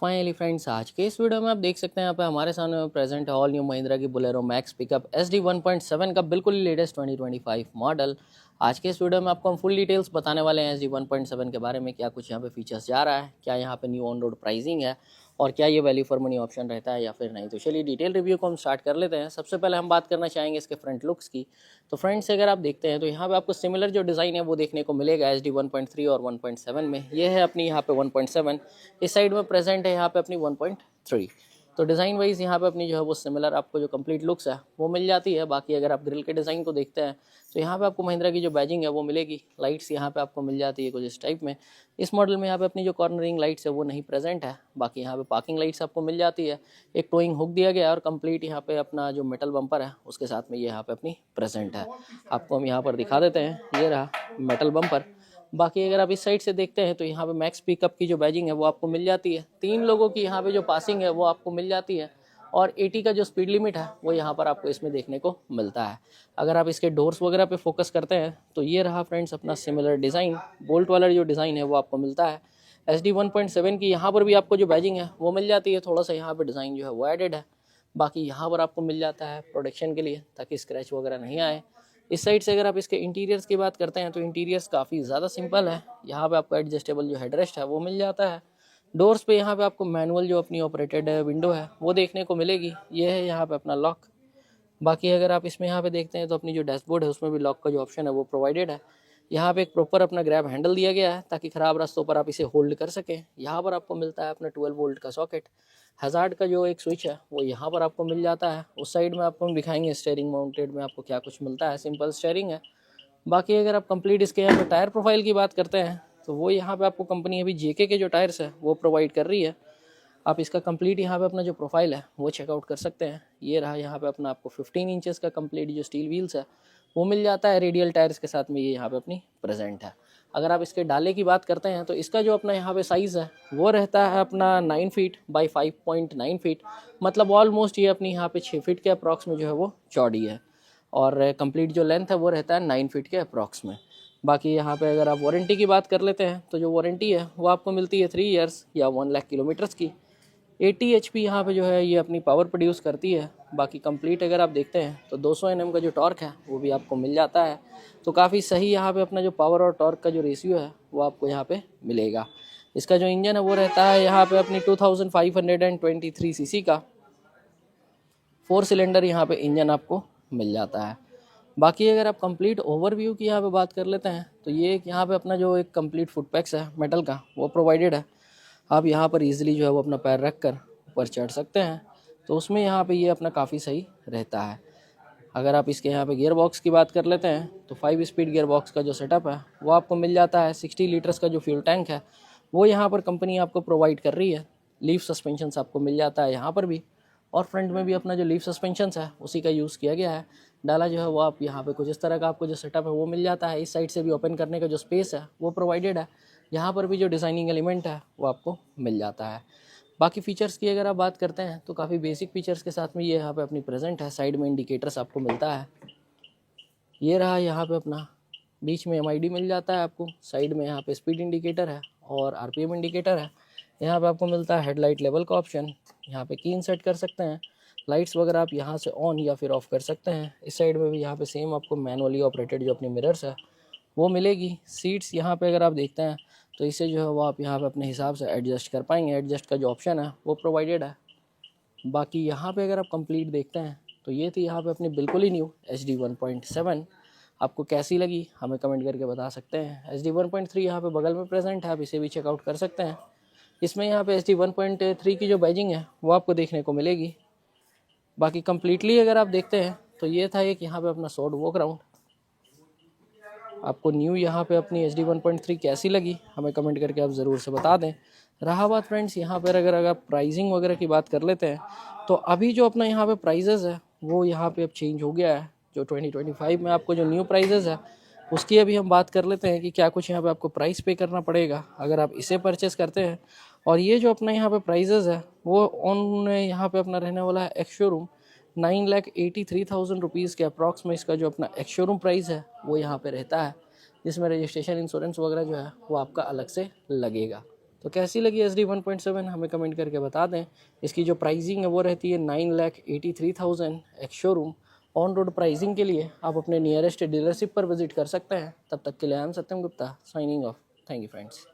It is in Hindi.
फाइनली फ्रेंड्स, आज के इस वीडियो में आप देख सकते हैं यहाँ पे हमारे सामने प्रेजेंट है ऑल न्यू महिंद्रा की बोलेरो मैक्स पिकअप SD 1.7 का बिल्कुल लेटेस्ट 2025 मॉडल। आज के इस वीडियो में आपको हम फुल डिटेल्स बताने वाले हैं SD 1.7 के बारे में, क्या कुछ यहाँ पे फीचर्स जा रहा है, क्या यहाँ पे न्यू ऑन रोड प्राइसिंग है और क्या ये वैल्यू फॉर मनी ऑप्शन रहता है या फिर नहीं। तो चलिए डिटेल रिव्यू को हम स्टार्ट कर लेते हैं। सबसे पहले हम बात करना चाहेंगे इसके फ्रंट लुक्स की। तो फ्रंट से अगर आप देखते हैं तो यहाँ पे आपको सिमिलर जो डिज़ाइन है वो देखने को मिलेगा SD 1.3 और 1.7 में। ये है अपनी यहाँ पे 1.7, इस साइड में प्रेजेंट है यहाँ पे अपनी 1.3। तो डिज़ाइन वाइज यहाँ पे अपनी जो है वो सिमिलर आपको जो कंप्लीट लुक्स है वो मिल जाती है। बाकी अगर आप ग्रिल के डिज़ाइन को देखते हैं तो यहाँ पे आपको महिंद्रा की जो बैजिंग है वो मिलेगी। लाइट्स यहाँ पे आपको मिल जाती है कुछ इस टाइप में। इस मॉडल में यहाँ पे अपनी जो कॉर्नरिंग लाइट्स है वो नहीं प्रेजेंट है। बाकी यहाँ पे पार्किंग लाइट्स आपको मिल जाती है। एक टोइंग हुक दिया गया है और कंप्लीट यहाँ पे अपना जो मेटल बम्पर है उसके साथ में ये यहाँ पे अपनी प्रेजेंट है। आपको हम यहाँ पर दिखा देते हैं, ये रहा मेटल बम्पर। बाकी अगर आप इस साइड से देखते हैं तो यहाँ पे मैक्स पिकअप की जो बैजिंग है वो आपको मिल जाती है। 3 लोगों की यहाँ पे जो पासिंग है वो आपको मिल जाती है और 80 का जो स्पीड लिमिट है वो यहाँ पर आपको इसमें देखने को मिलता है। अगर आप इसके डोर्स वगैरह पे फोकस करते हैं तो ये रहा फ्रेंड्स अपना सिमिलर डिज़ाइन, बोल्ट वाला जो डिज़ाइन है वो आपको मिलता है। SD 1.7 की यहाँ पर भी आपको जो बैजिंग है वो मिल जाती है। थोड़ा सा यहाँ पर डिज़ाइन जो है वो एडेड है। बाकी यहाँ पर आपको मिल जाता है प्रोटेक्शन के लिए ताकि स्क्रैच वगैरह नहीं आए। इस साइड से अगर आप इसके इंटीरियर्स की बात करते हैं तो इंटीरियर्स काफ़ी ज़्यादा सिंपल है। यहाँ पे आपको एडजस्टेबल जो हेडरेस्ट है वो मिल जाता है। डोर्स पे यहाँ पे आपको मैनुअल जो अपनी ऑपरेटेड विंडो है वो देखने को मिलेगी। ये है यहाँ पे अपना लॉक। बाकी अगर आप इसमें यहाँ पे देखते हैं तो अपनी जो डैशबोर्ड है उसमें भी लॉक का जो ऑप्शन है वो प्रोवाइडेड है। यहाँ पे एक प्रॉपर अपना ग्रैब हैंडल दिया गया है ताकि ख़राब रास्तों पर आप इसे होल्ड कर सकें। यहाँ पर आपको मिलता है अपना 12 वोल्ट का सॉकेट। हज़ार्ड का जो एक स्विच है वो यहाँ पर आपको मिल जाता है। उस साइड में आपको हम दिखाएंगे स्टीयरिंग माउंटेड में आपको क्या कुछ मिलता है। सिंपल स्टीयरिंग है। बाकी अगर आप कंप्लीट इसके यहाँ पे टायर प्रोफाइल की बात करते हैं तो वो यहाँ पे आपको कंपनी अभी JK के जो टायर्स है वो प्रोवाइड कर रही है। आप इसका कंप्लीट यहाँ पे अपना जो प्रोफाइल है वो चेकआउट कर सकते हैं। ये रहा यहाँ पे अपना आपको 15 इंचेस का कंप्लीट जो स्टील व्हील्स है वो मिल जाता है। रेडियल टायर्स के साथ में ये यहाँ पे अपनी प्रेजेंट है। अगर आप इसके डाले की बात करते हैं तो इसका जो अपना यहाँ पे साइज़ है वो रहता है अपना 9 फीट बाई 5.9 फीट। मतलब ऑलमोस्ट ये अपनी यहाँ पे 6 फीट के अप्रॉक्स में जो है वो चौड़ी है और कंप्लीट जो लेंथ है वो रहता है 9 फीट के अप्रॉक्स में। बाकी यहाँ पे अगर आप वारंटी की बात कर लेते हैं तो जो वारंटी है वो आपको मिलती है 3 ईयर्स या 1 लाख किलोमीटर्स की। 80 HP यहाँ पे जो है ये अपनी पावर प्रोड्यूस करती है। बाकी कंप्लीट अगर आप देखते हैं तो 200 Nm का जो टॉर्क है वो भी आपको मिल जाता है। तो काफ़ी सही यहाँ पे अपना जो पावर और टॉर्क का जो रेशियो है वो आपको यहाँ पे मिलेगा। इसका जो इंजन है वो रहता है यहाँ पे अपनी 2523 सीसी का 4 सिलेंडर यहाँ पे इंजन आपको मिल जाता है। बाकी अगर आप कंप्लीट ओवरव्यू की यहाँ पे बात कर लेते हैं तो ये यहाँ पे अपना जो एक कंप्लीट फुटपैक्स है मेटल का वो प्रोवाइडेड है। आप यहाँ पर इजीली जो है वो अपना पैर रख कर ऊपर चढ़ सकते हैं। तो उसमें यहाँ पे ये अपना काफ़ी सही रहता है। अगर आप इसके यहाँ पे गियर बॉक्स की बात कर लेते हैं तो 5 स्पीड गियर बॉक्स का जो सेटअप है वो आपको मिल जाता है। 60 लीटर्स का जो फ्यूल टैंक है वो यहाँ पर कंपनी आपको प्रोवाइड कर रही है। लीफ सस्पेंशंस आपको मिल जाता है यहाँ पर भी और फ्रंट में भी अपना जो लीफ सस्पेंशंस है उसी का यूज़ किया गया है। डाला जो है वो आप यहाँ पे कुछ इस तरह का आपको जो सेटअप है वो मिल जाता है। इस साइड से भी ओपन करने का जो स्पेस है वो प्रोवाइडेड है। यहाँ पर भी जो डिज़ाइनिंग एलिमेंट है वो आपको मिल जाता है। बाकी फ़ीचर्स की अगर आप बात करते हैं तो काफ़ी बेसिक फीचर्स के साथ में ये यहाँ पे अपनी प्रेजेंट है। साइड में इंडिकेटर्स आपको मिलता है। ये रहा यहाँ पे अपना बीच में MID मिल जाता है आपको। साइड में यहाँ पे स्पीड इंडिकेटर है और RPM इंडिकेटर है। यहाँ पे आपको मिलता है हेडलाइट लेवल का ऑप्शन। यहाँ पे कीन सेट कर सकते हैं। लाइट्स वगैरह आप यहाँ से ऑन या फिर ऑफ कर सकते हैं। इस साइड में भी यहाँ पे सेम आपको मैनुअली ऑपरेटेड जो अपनी मिरर्स है वो मिलेगी। सीट्स यहाँ पे अगर आप देखते हैं तो इसे जो है वो आप यहाँ पे अपने हिसाब से एडजस्ट कर पाएंगे। एडजस्ट का जो ऑप्शन है वो प्रोवाइडेड है। बाकी यहाँ पे अगर आप कंप्लीट देखते हैं तो ये थी यहाँ पे अपनी बिल्कुल ही न्यू SD 1.7। आपको कैसी लगी हमें कमेंट करके बता सकते हैं। SD 1.3 यहाँ पे बगल में प्रेजेंट है, आप इसे भी चेकआउट कर सकते हैं। इसमें यहाँ पे SD 1.3 की जो बैजिंग है वो आपको देखने को मिलेगी। बाकी कंप्लीटली अगर आप देखते हैं तो ये था एक यहाँ पे अपना शॉर्ट वॉक राउंड। आपको न्यू यहाँ पे अपनी SD 1.3 कैसी लगी हमें कमेंट करके आप ज़रूर से बता दें। रहा बात फ्रेंड्स यहाँ पर अगर प्राइसिंग वगैरह की बात कर लेते हैं तो अभी जो अपना यहाँ पे प्राइजेज़ है वो यहाँ पे अब चेंज हो गया है। जो 2025 में आपको जो न्यू प्राइजेज़ है उसकी अभी हम बात कर लेते हैं कि क्या कुछ यहाँ पे आपको प्राइस पे करना पड़ेगा अगर आप इसे परचेस करते हैं। और ये जो अपना यहाँ पे प्राइजेज़ है वो ऑन यहाँ पे अपना रहने वाला है एक्स शोरूम 9,83,000 रुपीज़ के अप्रॉक्स में। इसका जो अपना एक्स शोरूम प्राइस है वो यहाँ पे रहता है, जिसमें रजिस्ट्रेशन इंश्योरेंस वगैरह जो है वो आपका अलग से लगेगा। तो कैसी लगी SD1.7 हमें कमेंट करके बता दें। इसकी जो प्राइसिंग है वो रहती है 9,83,000 ex showroom. On road pricing के लिए आप अपने नियरेस्ट डीलरशिप पर विजिट कर सकते हैं। तब तक के लिए I am Satyam Gupta signing off. Thank you friends.